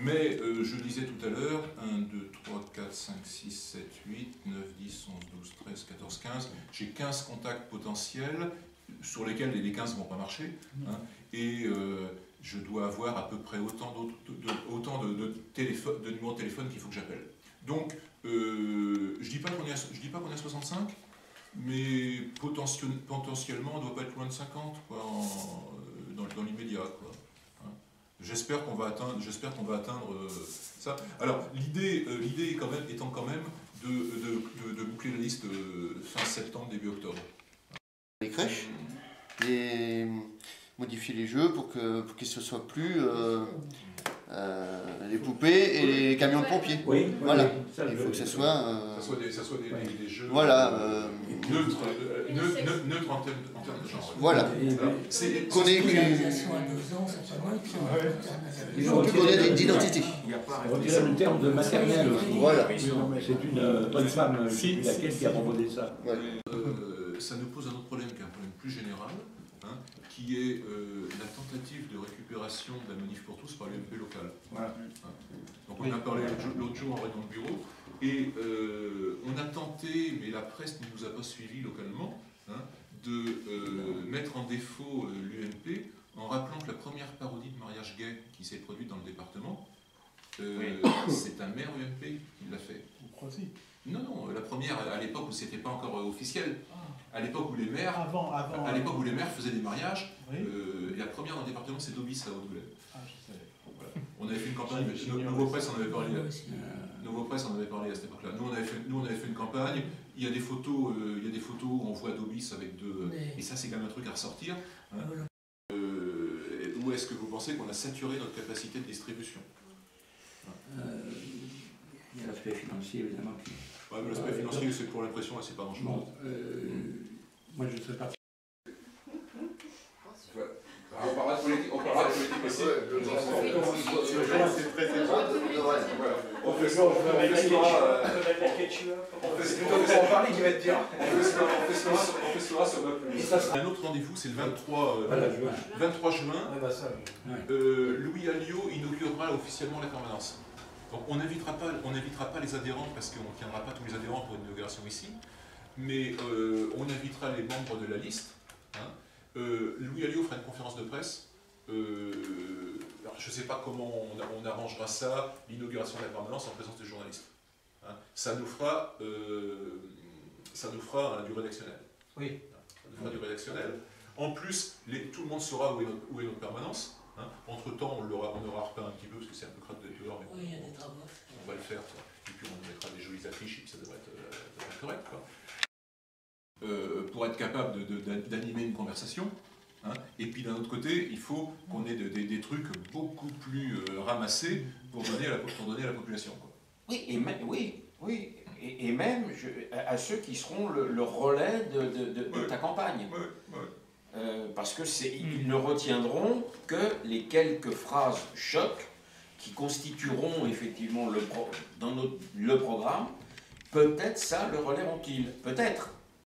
Mais je disais tout à l'heure, 1, 2, 3, 4, 5, 6, 7, 8, 9, 10, 11, 12, 13, 14, 15. J'ai 15 contacts potentiels sur lesquels les 15 ne vont pas marcher. Hein, et je dois avoir à peu près autant de numéros de téléphone qu'il faut que j'appelle. Donc, je ne dis pas qu'on est à 65, mais potentiellement, on ne doit pas être loin de 50 quoi, dans l'immédiat. Hein. J'espère qu'on va atteindre ça. Alors, l'idée étant quand même de boucler la liste fin septembre, début octobre. Les crèches, modifier les jeux pour qu'ils ne soient plus les poupées et les camions de pompiers. Oui, voilà. Oui, il faut que ça soit des jeux voilà, neutres en termes de genre. Voilà. Qu'on ait l'organisation à 2 ans, ça peut être. Il faut qu'on ait d'identité. On dirait le terme de maternelle aussi. Voilà. C'est une bonne femme laquelle qui a proposé ça. Ouais. Ça nous pose un autre problème, qui est un problème plus général, hein, qui est la tentative de récupération de la manif pour tous par l'UMP local. Voilà. Hein. Donc on a parlé l'autre jour en dans le bureau, et on a tenté, mais la presse ne nous a pas suivis localement, hein, de mettre en défaut l'UMP en rappelant que la première parodie de mariage gay qui s'est produite dans le département, c'est un maire UMP qui l'a fait. Non, non, la première à l'époque où c'était pas encore officiel, à l'époque où les maires, à l'époque où les maires faisaient des mariages, et la première dans le département c'est d'Aubis à Haute-Goulême. Voilà. On avait fait une campagne, Nouveau Presse en avait parlé. Nouveau Presse en avait parlé à cette époque-là. Nous on avait fait une campagne. Il y a des photos, où on voit d'Aubis avec deux. Et ça c'est quand même un truc à ressortir. Hein. Où est-ce que vous pensez qu'on a saturé notre capacité de distribution? Il y a l'aspect financier évidemment. Ouais, mais l'aspect financier, c'est pour l'impression, c'est pas grand-chose. Bon, moi je ne sais pas. On parlera de politique aussi. On fait ce un autre rendez-vous, c'est le 23 juin. Louis Alliot inaugurera officiellement la permanence. Donc on n'invitera pas les adhérents parce qu'on ne tiendra pas tous les adhérents pour une inauguration ici, mais on invitera les membres de la liste. Hein. Louis Alliot fera une conférence de presse. Alors je ne sais pas comment on arrangera ça, l'inauguration de la permanence en présence des journalistes. Hein. Ça nous fera du rédactionnel. Oui. Ça nous fera du rédactionnel. En plus, tout le monde saura où est notre permanence. Hein. Entre-temps, on aura repeint un petit peu, parce que c'est un peu crade d'être dehors, mais oui, il y a des travaux. On va le faire. Quoi. Et puis on mettra des jolies affiches, et puis ça devrait être correct. Quoi. Pour être capable d'animer une conversation. Hein. Et puis d'un autre côté, il faut qu'on ait des trucs beaucoup plus ramassés pour donner à la population. Quoi. Oui, et même à ceux qui seront le relais de ta campagne. Parce que ils ne retiendront que les quelques phrases choc qui constitueront effectivement dans le programme. Peut-être ça le relèveront-ils, peut-être.